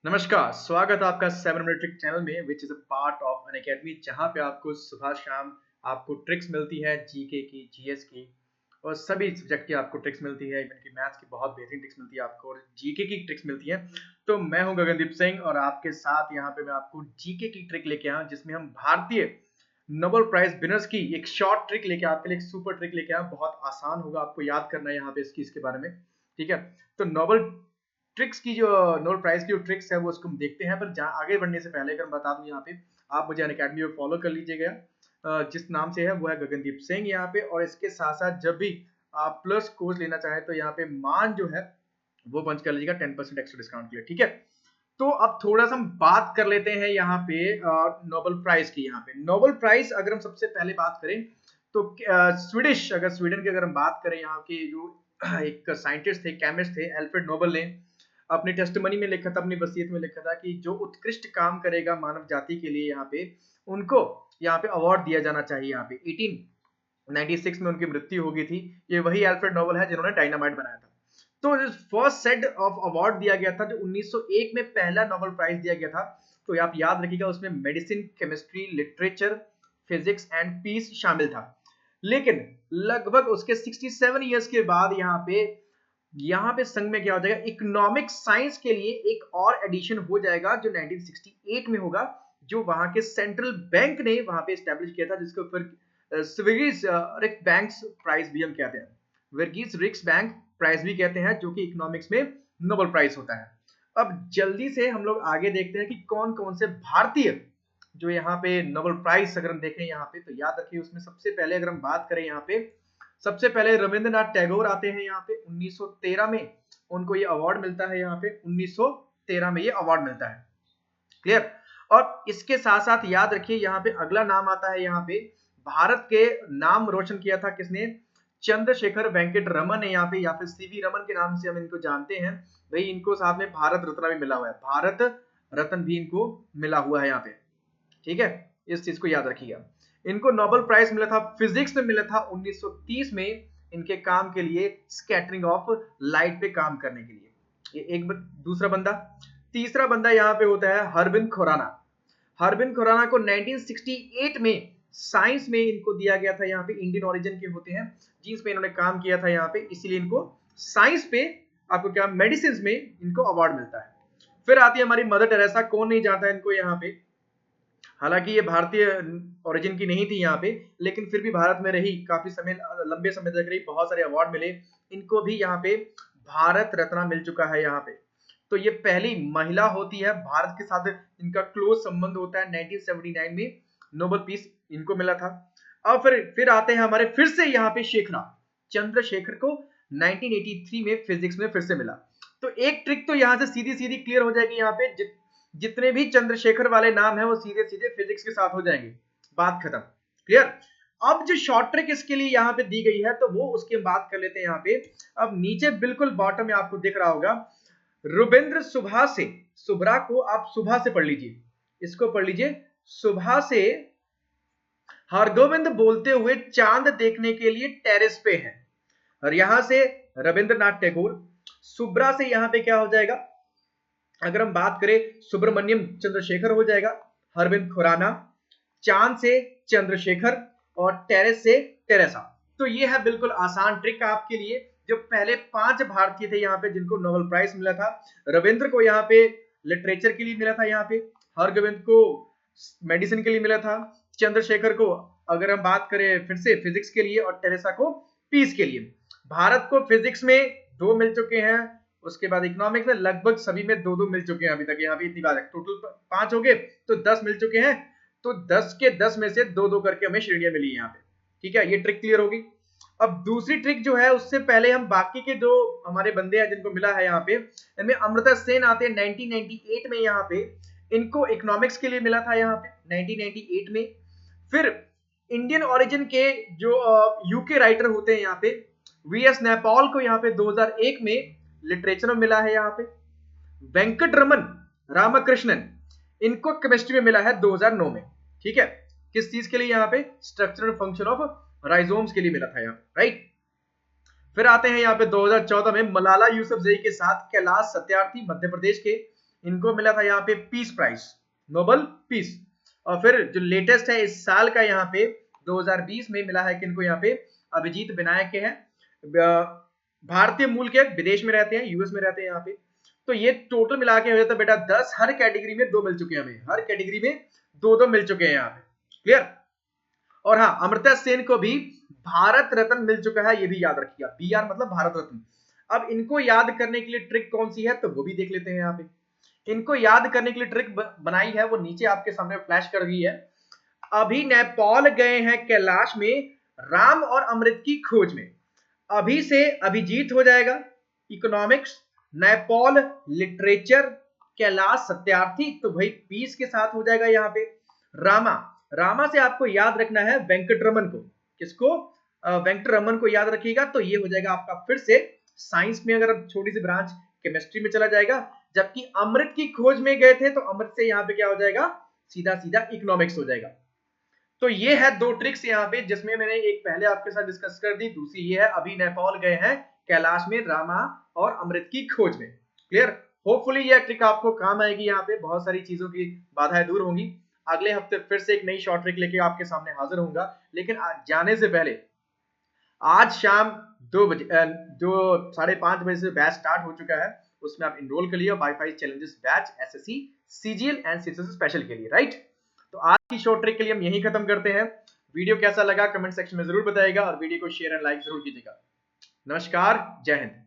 नमस्कार, स्वागत है आपका 7 मिनट ट्रिक चैनल में which is a part of an academy जहाँ पे आपको सुबह शाम आपको ट्रिक्स मिलती है जीके की, जीएस की और सभी सब्जेक्ट की आपको ट्रिक्स मिलती है। इवन की मैथ्स की बहुत बेहतरीन ट्रिक्स मिलती है आपको और जीके की ट्रिक्स मिलती है। तो मैं हूँ गगनदीप सिंह और आपके साथ यहाँ पे मैं आपको जीके की ट्रिक लेके आया हूँ जिसमें हम भारतीय नोबेल प्राइज विनर्स की एक शॉर्ट ट्रिक लेके आपके लिए एक सुपर ट्रिक लेके आया। बहुत आसान होगा आपको याद करना है यहाँ पे इसके बारे में। ठीक है, तो नोबेल ट्रिक्स की जो नोबेल प्राइज की जो ट्रिक्स है वो उसको हम देखते हैं। पर आगे बढ़ने से पहले अगर मैं बता दूं यहाँ पे आप मुझे अनअकैडमी में फॉलो कर लीजिएगा। जिस नाम से है वो है गगनदीप सिंह यहाँ पे। और इसके साथ साथ जब भी आप प्लस कोर्स लेना चाहें तो यहाँ पे मान जो है वो पंच कर लीजिएगा 10% एक्स्ट्रा डिस्काउंट के लिए। ठीक है, तो अब थोड़ा सा हम बात कर लेते हैं यहाँ पे नोबेल प्राइज की। यहाँ पे नोबेल प्राइज अगर हम सबसे पहले बात करें तो स्वीडिश, अगर स्वीडन की अगर हम बात करें यहाँ के जो एक साइंटिस्ट थे, केमिस्ट थे, एल्फ्रेड नोबेल ने अपनी टेस्टिमनी में लिखा था, अपनी वसीयत में लिखा था कि जो उत्कृष्ट काम करेगा मानव जाति के लिए यहाँ पे उनको यहाँ पे अवार्ड दिया जाना चाहिए। यहाँ पे 1896 में उनकी मृत्यु हो गई थी। ये वही एल्फ्रेड नोबेल है जिन्होंने डायनामाइट बनाया था। तो फर्स्ट सेट ऑफ अवार्ड दिया गया था जो 1901 में पहला नोबेल प्राइज दिया गया था। तो आप याद रखिएगा उसमें medicine, chemistry, literature, physics and peace शामिल था। लेकिन लगभग उसके 67 इयर्स के बाद यहाँ पे संघ में क्या हो जाएगा, इकोनॉमिक साइंस के लिए एक और एडिशन हो जाएगा जो 1968 में होगा, जो वहां के सेंट्रल बैंक ने वहां पे एस्टेब्लिश किया था, जिसको फिर स्विगिस रिक्स बैंक प्राइज भी हम कहते हैं, वर्गीस रिक्स बैंक प्राइज भी कहते हैं, जो कि इकोनॉमिक्स में नोबेल प्राइज होता है। अब जल्दी से हम लोग आगे देखते हैं कि कौन कौन से भारतीय जो यहाँ पे नोबेल प्राइज अगर हम देखें यहाँ पे तो याद रखिए उसमें सबसे पहले अगर हम बात करें यहाँ पे सबसे पहले रविंद्रनाथ टैगोर आते हैं यहाँ पे 1913 में उनको ये अवार्ड मिलता है। यहाँ पे 1913 में ये अवार्ड मिलता है। क्लियर। और इसके साथ साथ याद रखिए यहाँ पे अगला नाम आता है। यहाँ पे भारत के नाम रोशन किया था किसने, चंद्रशेखर वेंकट रमन ने यहाँ पे, या फिर सीवी रमन के नाम से हम इनको जानते हैं। भाई इनको साथ में भारत रत्न भी मिला हुआ है, भारत रत्न भी इनको मिला हुआ है यहाँ पे। ठीक है, इस चीज को याद रखिएगा। इनको नोबेल प्राइज मिला था फिजिक्स में, मिला था 1930 में इनके काम के लिए, स्कैटरिंग ऑफ लाइट पे काम करने के लिए। ये एक दूसरा बंदा। तीसरा बंदा यहाँ पे होता है हरबिंद खुराना। हरबिंद खुराना को 1968 में साइंस में इनको दिया गया था। यहाँ पे इंडियन ओरिजिन के होते हैं जिस पे इन्होंने काम किया था यहाँ पे, इसीलिए इनको साइंस पे आपको क्या मेडिसिन में इनको अवार्ड मिलता है। फिर आती है हमारी मदर टेरेसा। कौन नहीं जानता इनको यहाँ पे, हालांकि ये भारतीय ओरिजिन की नहीं थी यहाँ पे, लेकिन फिर भी भारत में रही काफी समय, लंबे समय तक रही, बहुत सारे अवार्ड मिले इनको भी। यहाँ पे भारत रत्न मिल चुका है यहाँ पे। तो ये पहली महिला होती है, भारत के साथ इनका क्लोज संबंध होता है। 1979 में नोबेल पीस इनको मिला था। अब फिर आते हैं हमारे फिर से यहाँ पे शेखरा, चंद्रशेखर को 1983 में फिजिक्स में फिर से मिला। तो एक ट्रिक तो यहाँ से सीधी सीधी क्लियर हो जाएगी। यहाँ पे जितने भी चंद्रशेखर वाले नाम है वो सीधे सीधे फिजिक्स के साथ हो जाएंगे, बात खत्म। क्लियर। अब जो शॉर्ट ट्रिक इसके लिए यहाँ पे दी गई है तो वो उसकी बात कर लेते हैं यहाँ पे। अब नीचे बिल्कुल बॉटम में आपको दिख रहा होगा रुबेंद्र सुभा से, सुभा को आप सुबह से पढ़ लीजिए, इसको पढ़ लीजिए, सुबह से हरगोविंद बोलते हुए चांद देखने के लिए टेरेस पे हैं। और यहां से रविंद्रनाथ टैगोर, सुब्रा से यहां पे क्या हो जाएगा, अगर हम बात करें सुब्रमण्यम चंद्रशेखर हो जाएगा, हरविंद खुराना, चांद से चंद्रशेखर और टेरेस से टेरेसा। तो ये है बिल्कुल आसान ट्रिक आपके लिए। जो पहले 5 भारतीय थे यहाँ पे जिनको नोबेल प्राइज मिला था, रविंद्र को यहाँ पे लिटरेचर के लिए मिला था, यहाँ पे हरगोविंद को मेडिसिन के लिए मिला था, चंद्रशेखर को अगर हम बात करें फिर से फिजिक्स के लिए, और टेरेसा को पीस के लिए। भारत को फिजिक्स में 2 मिल चुके हैं, उसके बाद इकोनॉमिक्स में लगभग सभी में 2-2 मिल चुके हैं अभी तक। यहाँ पे इतनी बात है, टोटल 5 हो गए तो 10 मिल चुके हैं। तो 10 के 10 में से 2-2 करके हमें श्रेणियां मिली यहाँ पे। ठीक है, ये ट्रिक क्लियर होगी। अब दूसरी ट्रिक जो है उससे पहले हम बाकी के जो हमारे बंदे हैं जिनको मिला है यहाँ पे, इनमें अमृता सेन आते हैं 1998 में। यहाँ पे इनको इकोनॉमिक्स के लिए मिला था यहाँ पे 1998 में। फिर इंडियन ओरिजिन के जो यूके राइटर होते हैं यहाँ पे, वीएस नैपॉल को यहाँ पे 2001 में लिटरेचर में मिला है। यहाँ पे वेंकट रमन रामकृष्णन, इनको केमिस्ट्री में मिला है 2009 में। ठीक है, किस चीज के लिए, यहाँ पे structure and function of rhizomes के लिए मिला था यहाँ पे, राइट। फिर आते हैं यहाँ पे 2014 में मलाला यूसुफजई के साथ कैलाश सत्यार्थी मध्य प्रदेश के, इनको मिला था यहाँ पे पीस प्राइज, नोबल पीस। और फिर जो लेटेस्ट है इस साल का यहाँ पे 2020 में मिला है किनको यहाँ पे, अभिजीत विनायक के हैं, भारतीय मूल के, विदेश में रहते हैं, यूएस में रहते हैं यहाँ पे। तो ये टोटल मिला के हो जाता है बेटा 10, हर कैटेगरी में 2 मिल चुके हैं हमें, हर कैटेगरी में 2-2 मिल चुके हैं यहाँ पे, क्लियर। और हाँ, अमर्त्य सेन को भी भारत रत्न मिल चुका है, ये भी याद रखिएगा, बीआर मतलब भारत रत्न। अब इनको याद करने के लिए ट्रिक कौन सी है तो वो भी देख लेते हैं यहाँ पे। इनको याद करने के लिए ट्रिक बनाई है, वो नीचे आपके सामने फ्लैश कर दी है। अभी नेपाल गए हैं कैलाश में, राम और अमृत की खोज में। अभी से अभिजीत हो जाएगा इकोनॉमिक्स, नेपाल लिटरेचर, कैलाश सत्यार्थी, तो भाई पीस के साथ हो जाएगा यहाँ पे रामा। रामा से आपको याद रखना है वेंकटरमन को, किसको, वेंकटरमन को याद रखिएगा। तो ये हो जाएगा आपका फिर से साइंस में, अगर छोटी सी ब्रांच केमिस्ट्री में चला जाएगा। जबकि अमृत की खोज में गए थे तो अमृत से यहाँ पे क्या हो जाएगा, सीधा सीधा इकोनॉमिक्स हो जाएगा। तो ये है 2 ट्रिक्स यहाँ पे, जिसमें मैंने एक पहले आपके साथ डिस्कस कर दी, दूसरी ये है अभी नेपाल गए हैं कैलाश में, रामा और अमृत की खोज में, क्लियर। होपफुली ये ट्रिक आपको काम आएगी, यहाँ पे बहुत सारी चीजों की बाधाएं दूर होंगी। अगले हफ्ते फिर से एक नई शॉर्ट ट्रिक लेके आपके सामने हाजिर होऊंगा। लेकिन जाने से पहले आज शाम 2 बजे, जो 5:30 बजे से बैच स्टार्ट हो चुका है, उसमें आप इनरोल कर लिए wifi challenges batch SSC CGL and CSS special के लिए, राइट। तो आज की शॉर्ट ट्रिक के लिए हम यही खत्म करते हैं। वीडियो कैसा लगा कमेंट सेक्शन में जरूर बताइएगा और वीडियो को शेयर एंड लाइक जरूर कीजिएगा। नमस्कार, जय हिंद।